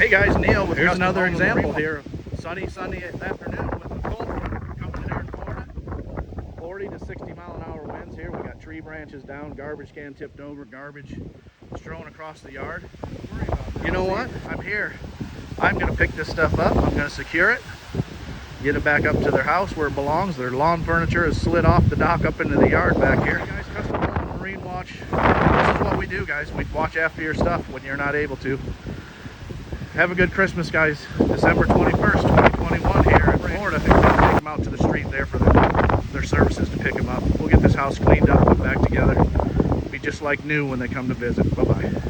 Hey guys, Neil with Here's Custom another Homes example Marine. here. Sunny afternoon with a cold front coming in here in Florida. 40 to 60 mile an hour winds here. We got tree branches down, garbage can tipped over, garbage strewn across the yard. You know what? I'm here. I'm going to pick this stuff up. I'm going to secure it, get it back up to their house where it belongs. Their lawn furniture is slid off the dock up into the yard back here. Hey guys, Custom Homes Marine Watch. This is what we do, guys. We watch after your stuff when you're not able to. Have a good Christmas, guys. December 21st, 2021 here in Florida. They're going to take them out to the street there for their services to pick them up. We'll get this house cleaned up, put back together. Be just like new when they come to visit. Bye-bye.